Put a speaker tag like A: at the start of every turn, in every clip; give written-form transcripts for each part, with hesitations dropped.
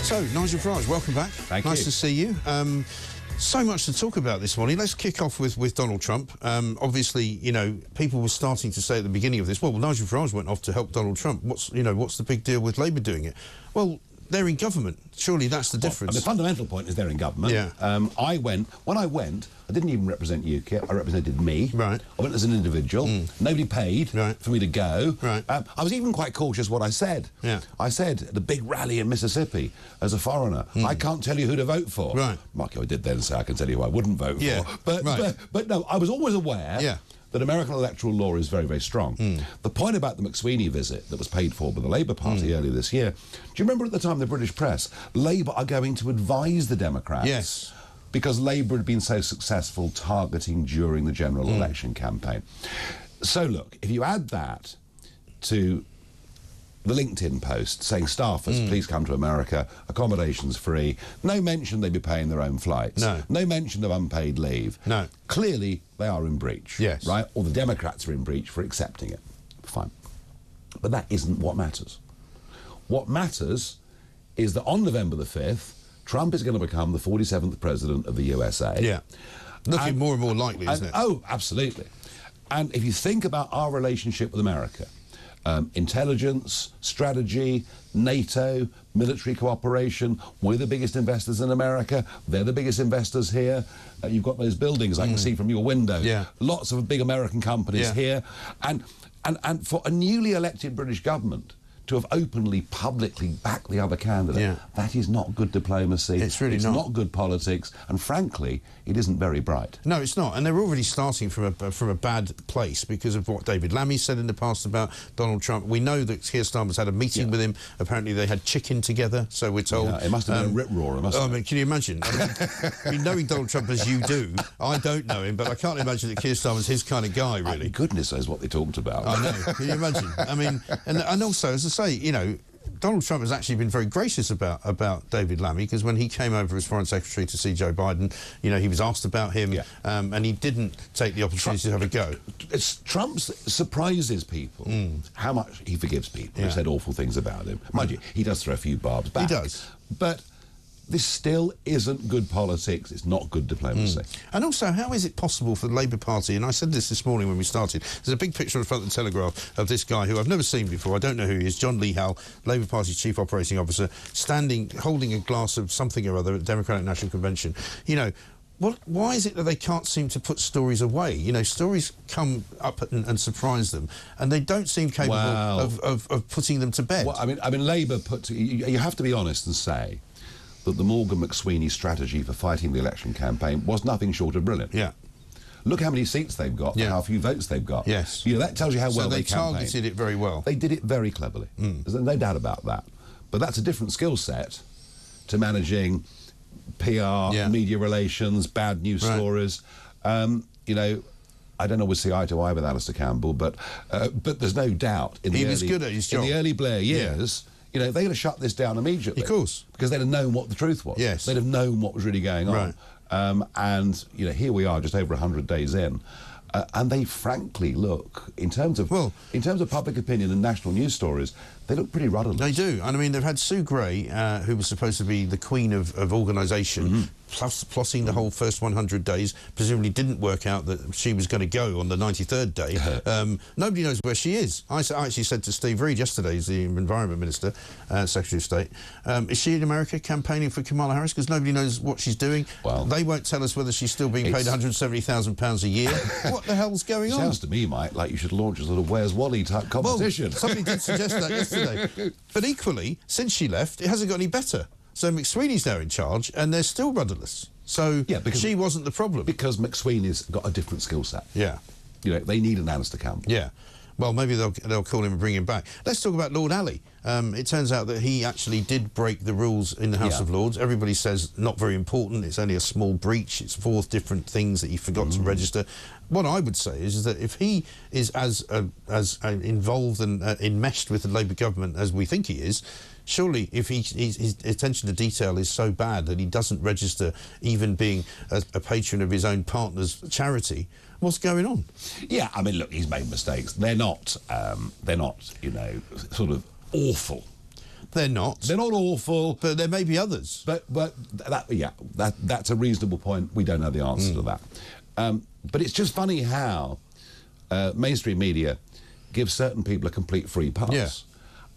A: So, Nigel Farage, welcome back.
B: Thank you.
A: Nice to see you. So much to talk about this morning. Let's kick off with Donald Trump. Obviously, you know, people were starting to say at the beginning of this, well, Nigel Farage went off to help Donald Trump. What's the big deal with Labour doing it? Well, they're in government. Surely that's the difference.
B: The fundamental point is they're in government.
A: Yeah.
B: When I went, I didn't even represent UKIP. I represented me.
A: Right.
B: I went as an individual. Nobody paid for me to go.
A: Right.
B: I was even quite cautious what I said.
A: Yeah.
B: I said at the big rally in Mississippi as a foreigner, I can't tell you who to vote for.
A: Right.
B: Mark, I did then say I can tell you who I wouldn't vote
A: Yeah.
B: for.
A: Right.
B: But no, I was always aware that American electoral law is very, very strong. The point about the McSweeney visit that was paid for by the Labour Party earlier this year, do you remember at the time the British press, Labour are going to advise the Democrats?
A: Yes.
B: Because Labour had been so successful targeting during the general election campaign. So look, if you add that to the LinkedIn post saying staffers, please come to America, accommodations free, no mention they'd be paying their own flights, no mention of unpaid leave.
A: No.
B: Clearly, they are in breach,
A: yes,
B: right? Or the Democrats are in breach for accepting it. Fine. But that isn't what matters. What matters is that on November the 5th, Trump is going to become the 47th president of the USA.
A: Yeah. Looking more and more likely, isn't it?
B: Oh, absolutely. And if you think about our relationship with America, intelligence, strategy, NATO, military cooperation, we're the biggest investors in America, they're the biggest investors here. You've got those buildings I can see from your window.
A: Yeah.
B: Lots of big American companies here. And for a newly elected British government to have openly, publicly backed the other candidate, that is not good diplomacy.
A: It's really
B: not. It's not good politics, and frankly, it isn't very bright.
A: No, it's not, and they're already starting from a bad place because of what David Lammy said in the past about Donald Trump. We know that Keir Starmer's had a meeting with him. Apparently, they had chicken together, so we're told.
B: Yeah, it must have been a rip-roarer, must it?
A: I mean, can you imagine? I mean, knowing Donald Trump as you do, I don't know him, but I can't imagine that Keir Starmer's his kind of guy, really.
B: Goodness knows what they talked about.
A: I know. Can you imagine? I mean, and also, as I say, you know, Donald Trump has actually been very gracious about David Lammy, because when he came over as Foreign Secretary to see Joe Biden, you know, he was asked about him, and he didn't take the opportunity to have a go.
B: Trump surprises people how much he forgives people who said awful things about him. Mind you, he does throw a few barbs back.
A: He does.
B: But this still isn't good politics. It's not good diplomacy.
A: And also, how is it possible for the Labour Party, and I said this morning when we started, there's a big picture in front of the Telegraph of this guy who I've never seen before, I don't know who he is, John Lee Howell, Labour Party's Chief Operating Officer, standing, holding a glass of something or other at the Democratic National Convention. You know, why is it that they can't seem to put stories away? You know, stories come up and surprise them, and they don't seem capable of putting them to bed.
B: Well, I mean, Labour you have to be honest and say that the Morgan McSweeney strategy for fighting the election campaign was nothing short of brilliant.
A: Yeah.
B: Look how many seats they've got, how few votes they've got.
A: Yes.
B: You know, that tells you how well they campaigned.
A: targeted it very well.
B: They did it very cleverly. There's no doubt about that. But that's a different skill set to managing PR, media relations, bad news stories. You know, I don't always see eye to eye with Alistair Campbell, but there's no doubt
A: he was good at his job.
B: In the early Blair years, you know, they'd have shut this down immediately.
A: Of course.
B: Because they'd have known what the truth was.
A: Yes.
B: They'd have known what was really going on.
A: Right.
B: And, you know, here we are just over 100 days in. And they frankly look, in terms of public opinion and national news stories, they look pretty rudderless.
A: They do. And I mean, they've had Sue Gray, who was supposed to be the queen of organisation, plotting the whole first 100 days, presumably didn't work out that she was going to go on the 93rd day. Nobody knows where she is. I actually said to Steve Reid yesterday, he's the Environment Minister, Secretary of State, is she in America campaigning for Kamala Harris? Because nobody knows what she's doing. Well, they won't tell us whether she's still being paid £170,000 a year. What the hell's going on?
B: Sounds to me, Mike, like you should launch a sort of Where's Wally type competition.
A: Well, somebody did suggest that yesterday. But equally, since she left, it hasn't got any better. So McSweeney's now in charge, and they're still rudderless. So because she wasn't the problem. Because
B: McSweeney's got a different skill set.
A: Yeah.
B: You know, they need an Alistair Campbell.
A: Yeah. Well, maybe they'll call him and bring him back. Let's talk about Lord Ali. It turns out that he actually did break the rules in the House of Lords. Everybody says not very important. It's only a small breach. It's 4 different things that he forgot to register. What I would say is that if he is as involved and enmeshed with the Labour government as we think he is, surely if his attention to detail is so bad that he doesn't register even being a patron of his own partner's charity, what's going on?
B: Yeah, I mean, look, he's made mistakes. They're not, you know, sort of awful.
A: They're not.
B: They're not awful.
A: But there may be others.
B: But that's a reasonable point. We don't know the answer to that. But it's just funny how mainstream media gives certain people a complete free pass.
A: Yeah.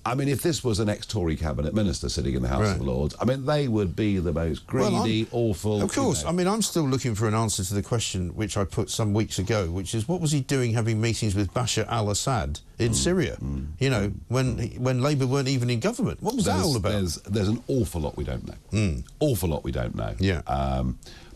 B: I mean, if this was an ex-Tory cabinet minister sitting in the House of Lords, I mean, they would be the most greedy, awful...
A: Of course. I mean, I'm still looking for an answer to the question which I put some weeks ago, which is, what was he doing having meetings with Bashar al-Assad in Syria? You know, when Labour weren't even in government. What was that all about?
B: There's an awful lot we don't know. Awful lot we don't know.
A: Yeah.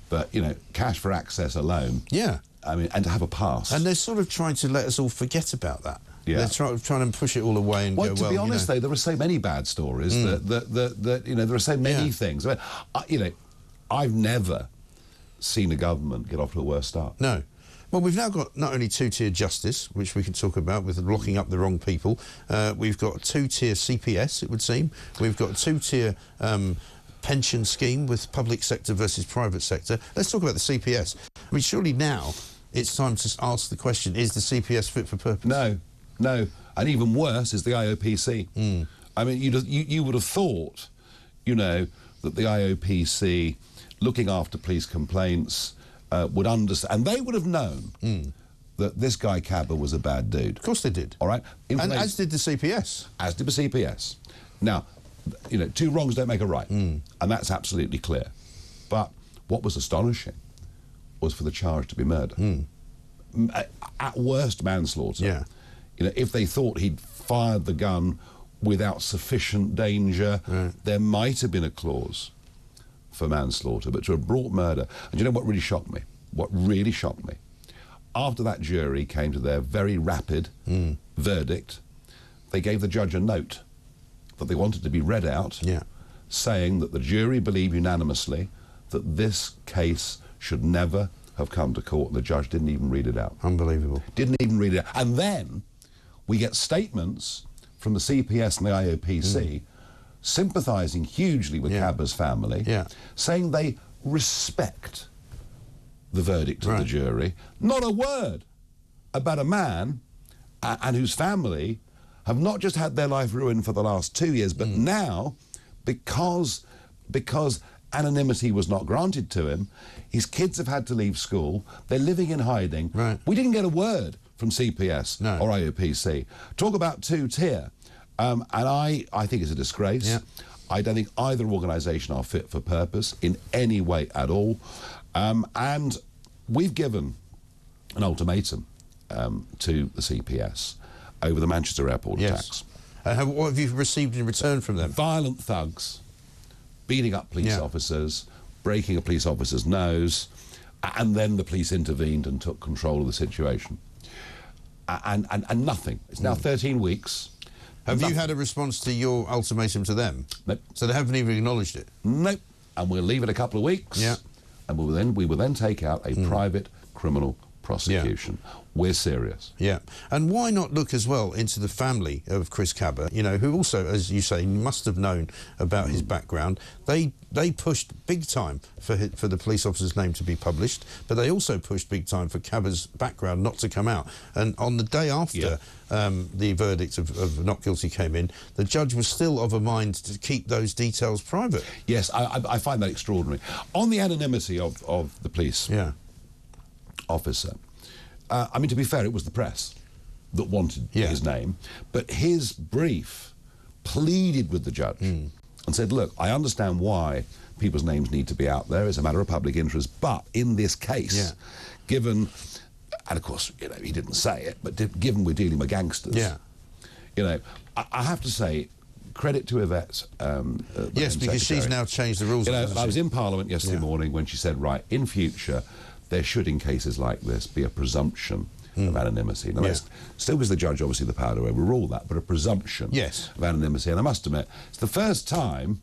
B: But, you know, cash for access alone...
A: Yeah.
B: I mean, and to have a pass.
A: And they're sort of trying to let us all forget about that.
B: Yeah.
A: They're trying to push it all away and go, well,
B: to be honest, though, there are so many bad stories that you know, there are so many things. I mean, you know, I've never seen a government get off to a worse start.
A: No. Well, we've now got not only two-tier justice, which we can talk about with locking up the wrong people. We've got two-tier CPS, it would seem. We've got two-tier pension scheme with public sector versus private sector. Let's talk about the CPS. I mean, surely now it's time to ask the question, is the CPS fit for purpose?
B: No, and even worse is the IOPC. I mean, you would have thought, you know, that the IOPC, looking after police complaints, would understand, and they would have known that this guy Cabba was a bad dude.
A: Of course they did.
B: All right?
A: And as did the CPS.
B: As did the CPS. Now, you know, two wrongs don't make a right, and that's absolutely clear. But what was astonishing was for the charge to be murder. At worst, manslaughter.
A: Yeah.
B: You know, if they thought he'd fired the gun without sufficient danger, there might have been a clause for manslaughter, but to have brought murder. And you know what really shocked me? What really shocked me? After that jury came to their very rapid verdict, they gave the judge a note that they wanted to be read out, saying that the jury believed unanimously that this case should never have come to court, and the judge didn't even read it out.
A: Unbelievable.
B: Didn't even read it out. And then we get statements from the CPS and the IOPC sympathising hugely with Cabba's family, saying they respect the verdict of the jury. Not a word about a man and whose family have not just had their life ruined for the last 2 years, but now, because anonymity was not granted to him, his kids have had to leave school, they're living in hiding. We didn't get a word from CPS or IOPC. Talk about two-tier. And I think it's a disgrace. I don't think either organisation are fit for purpose in any way at all. And we've given an ultimatum to the CPS over the Manchester Airport attacks.
A: What have you received in return from them?
B: Violent thugs, beating up police officers, breaking a police officer's nose, and then the police intervened and took control of the situation. And nothing. It's now 13 weeks.
A: Have you had a response to your ultimatum to them?
B: Nope.
A: So they haven't even acknowledged it?
B: Nope. And we'll leave it a couple of weeks. And we will then take out a private criminal prosecution. We're serious.
A: And why not look as well into the family of Chris Cabba, you know, who also, as you say, must have known about his background. They pushed big time for the police officer's name to be published, but they also pushed big time for Cabba's background not to come out. And on the day after the verdict of not guilty came in, the judge was still of a mind to keep those details private.
B: Yes, I find that extraordinary. On the anonymity of the police officer, I mean, to be fair, it was the press that wanted his name, but his brief pleaded with the judge and said, look, I understand why people's names need to be out there. It's a matter of public interest, but in this case, given, and of course, you know, he didn't say it, but given we're dealing with gangsters, you know, I have to say, credit to Yvette.
A: Yes, because she's now changed the rules.
B: You know, I was in Parliament yesterday morning when she said, right, in future, there should, in cases like this, be a presumption of anonymity. Now, still gives the judge, obviously, the power to overrule that, but a presumption of anonymity. And I must admit, it's the first time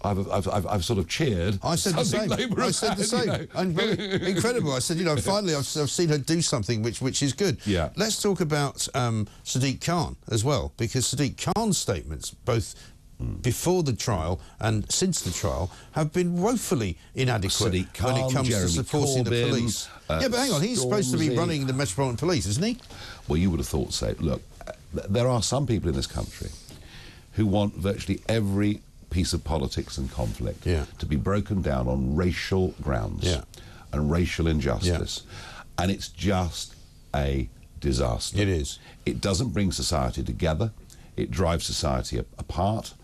B: I've sort of cheered.
A: I said the same. I said the same. You know. And very incredible. I said, you know, finally I've seen her do something which is good. Let's talk about Sadiq Khan as well, because Sadiq Khan's statements, both before the trial and since the trial, have been woefully inadequate when it comes to supporting the police. But hang on, he's supposed to be running the Metropolitan Police, isn't he?
B: Well, you would have thought so. Look, there are some people in this country who want virtually every piece of politics and conflict to be broken down on racial grounds and racial injustice. And it's just a disaster.
A: It is.
B: It doesn't bring society together. It drives society apart.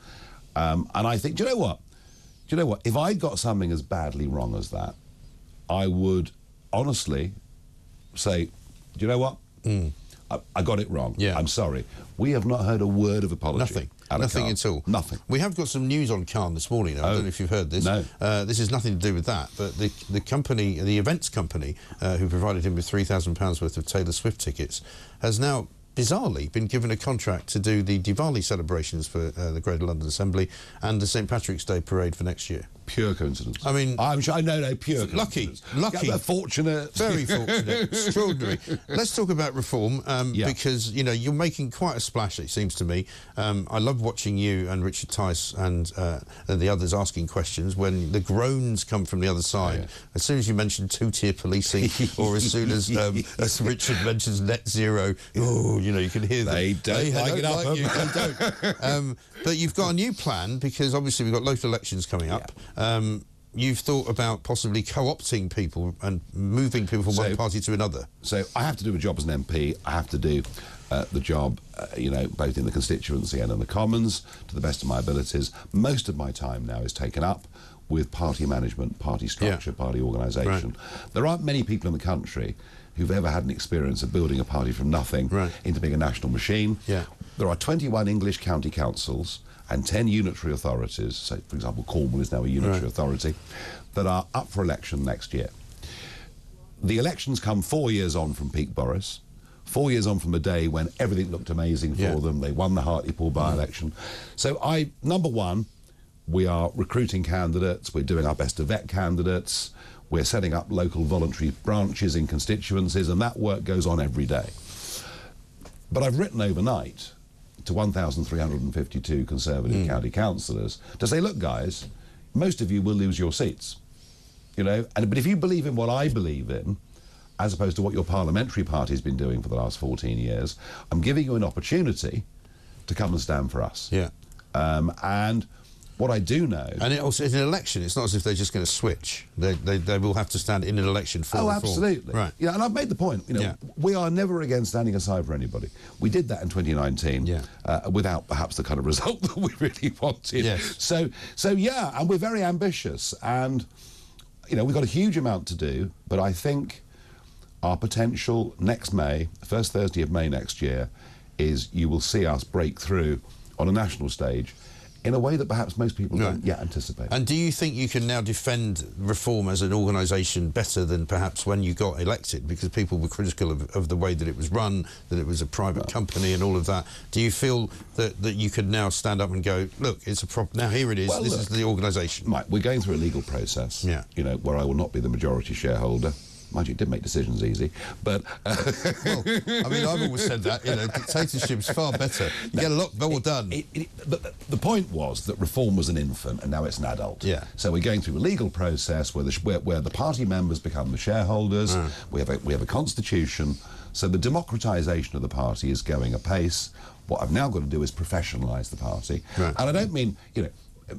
B: And I think, do you know what? Do you know what? If I got something as badly wrong as that, I would honestly say, do you know what? I got it wrong. I'm sorry. We have not heard a word of apology.
A: Nothing. Nothing at all.
B: Nothing.
A: We have got some news on Khan this morning. I don't know if you've heard this.
B: No.
A: This has nothing to do with that, but the company, the events company, who provided him with £3,000 worth of Taylor Swift tickets, has now bizarrely been given a contract to do the Diwali celebrations for the Greater London Assembly and the St Patrick's Day parade for next year.
B: Pure coincidence.
A: I mean,
B: I'm sure, no, pure coincidence.
A: Lucky.
B: Fortunate.
A: Very fortunate. Extraordinary. Let's talk about reform, because, you know, you're making quite a splash, it seems to me. I love watching you and Richard Tice and the others asking questions when the groans come from the other side. As soon as you mention two-tier policing or as soon as Richard mentions net zero, oh, you know, you can hear them.
B: They don't like it up.
A: You, they don't. But you've got a new plan because obviously we've got local elections coming up. You've thought about possibly co-opting people and moving people from one party to another. So
B: I have to do a job as an MP. I have to do the job, you know, both in the constituency and in the Commons, to the best of my abilities. Most of my time now is taken up with party management, party structure, party organisation. There aren't many people in the country who've ever had an experience of building a party from nothing into being a national machine. There are 21 English county councils and 10 unitary authorities, so for example Cornwall is now a unitary authority, that are up for election next year. The elections come 4 years on from peak Boris, 4 years on from a day when everything looked amazing for them. They won the Hartlepool by-election. So number one, we are recruiting candidates, we're doing our best to vet candidates, we're setting up local voluntary branches in constituencies, and that work goes on every day. But I've written overnight to 1,352 Conservative county councillors to say, look, guys, most of you will lose your seats, you know, but if you believe in what I believe in, as opposed to what your parliamentary party's been doing for the last 14 years, I'm giving you an opportunity to come and stand for us. And what I do know... And also, in an election, it's not as if they're just going to switch. They will have to stand in an election for reform. Absolutely. Yeah, and I've made the point, you know, we are never against standing aside for anybody. We did that in 2019 without perhaps the kind of result that we really wanted. So, yeah, and we're very ambitious. And, you know, we've got a huge amount to do, but I think our potential next May, first Thursday of May next year, is you will see us break through on a national stage in a way that perhaps most people don't yet anticipate. And do you think you can now defend reform as an organisation better than perhaps when you got elected, because people were critical of the way that it was run, that it was a private company and all of that? Do you feel that you could now stand up and go, look, it's a problem, now here it is, this is the organisation? Mike, we're going through a legal process, you know, where I will not be the majority shareholder. Mind you, it did make decisions easy, but... well, I mean, I've always said that, you know, dictatorship's far better. You get a lot more done. The point was that reform was an infant and now it's an adult. So we're going through a legal process where the party members become the shareholders. We have a constitution. So the democratisation of the party is going apace. What I've now got to do is professionalise the party. And I don't mean, you know,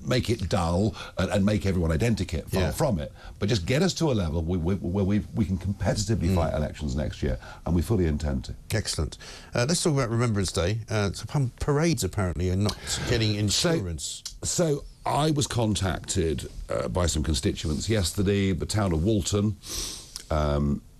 B: make it dull and make everyone identikit far from it, but just get us to a level where we can competitively fight elections next year, and we fully intend to. Excellent. Let's talk about Remembrance Day. Some parades apparently are not getting insurance. So I was contacted by some constituents yesterday. The town of Walton,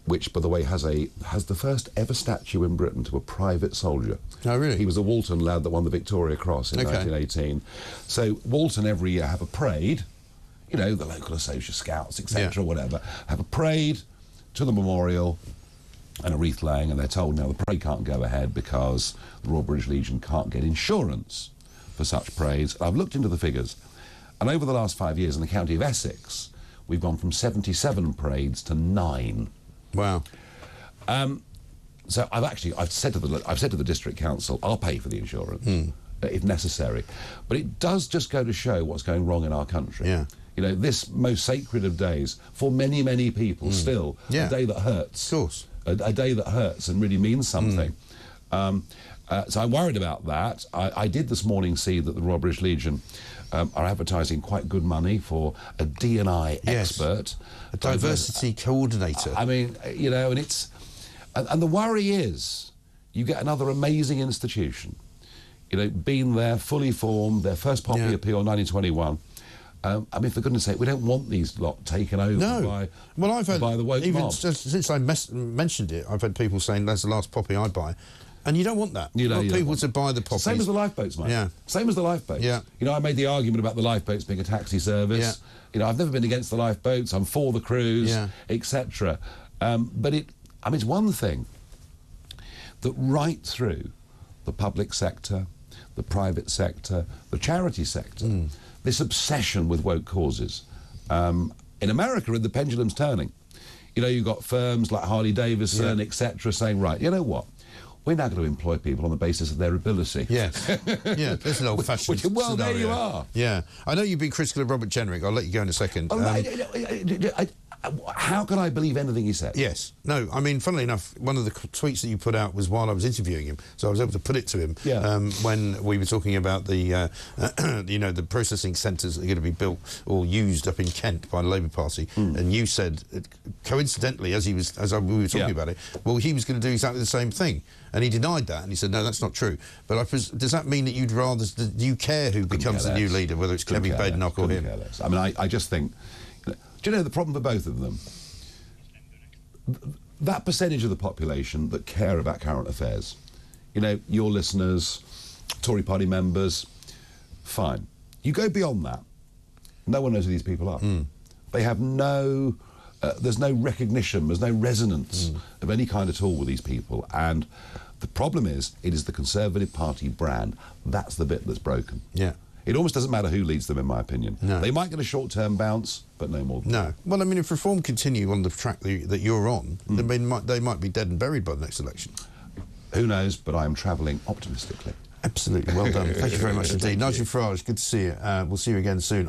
B: which, by the way, has the first ever statue in Britain to a private soldier. Oh, really? He was a Walton lad that won the Victoria Cross in 1918. So Walton every year have a parade, you know, the local associate scouts, etc., whatever, have a parade to the memorial and a wreath laying, and they're told now the parade can't go ahead because the Royal British Legion can't get insurance for such parades. I've looked into the figures, and over the last 5 years in the county of Essex, we've gone from 77 parades to 9. Wow. So I've said to the district council, I'll pay for the insurance if necessary, but it does just go to show what's going wrong in our country. You know, this most sacred of days for many people, still a day that hurts. Of course, a day that hurts and really means something. So I'm worried about that. I did this morning see that the Royal British Legion are advertising quite good money for a D&I expert.
A: A diversity coordinator.
B: I mean, you know, and it's... And the worry is you get another amazing institution, you know, been there, fully formed, their first Poppy Appeal in 1921. I mean, for goodness sake, we don't want these lot taken over by the woke mob.
A: Since I mentioned it, I've had people saying that's the last Poppy I buy. And you don't want that. You want people to buy the poppies.
B: Same as the lifeboats, mate.
A: Yeah.
B: Same as the lifeboats.
A: Yeah.
B: You know, I made the argument about the lifeboats being a taxi service.
A: Yeah.
B: You know, I've never been against the lifeboats. I'm for the cruise, etc. But it's one thing that right through the public sector, the private sector, the charity sector, this obsession with woke causes. In America, the pendulum's turning. You know, you've got firms like Harley-Davidson, etc., saying, right, you know what? We're now going to employ people on the basis of their ability.
A: Yes. Yeah, there's an old-fashioned
B: Well,
A: scenario.
B: there you are.
A: Yeah. I know you've been critical of Robert Jenrick. I'll let you go in a second.
B: How can I believe anything he said?
A: Yes. No, I mean, funnily enough, one of the tweets that you put out was while I was interviewing him, so I was able to put it to him when we were talking about the, you know, the processing centres that are going to be built or used up in Kent by the Labour Party, and you said, coincidentally, as we were talking about it, well, he was going to do exactly the same thing, and he denied that, and he said, no, that's not true. But does that mean that you'd rather, do you care who becomes the new leader, whether it's Kevin Badenoch or him?
B: I mean, I just think... Do you know the problem for both of them? That percentage of the population that care about current affairs, you know, your listeners, Tory party members, fine. You go beyond that, no one knows who these people are. They have no... there's no recognition, there's no resonance of any kind at all with these people. And the problem is, it is the Conservative Party brand. That's the bit that's broken. Yeah. It almost doesn't matter who leads them, in my opinion. No. They might get a short-term bounce, but no more than that. Well, I mean, if Reform continue on the track that you're on, then they might be dead and buried by the next election. Who knows, but I am travelling optimistically. Absolutely. Well done. Thank you very much indeed. Nigel Farage, good to see you. We'll see you again soon.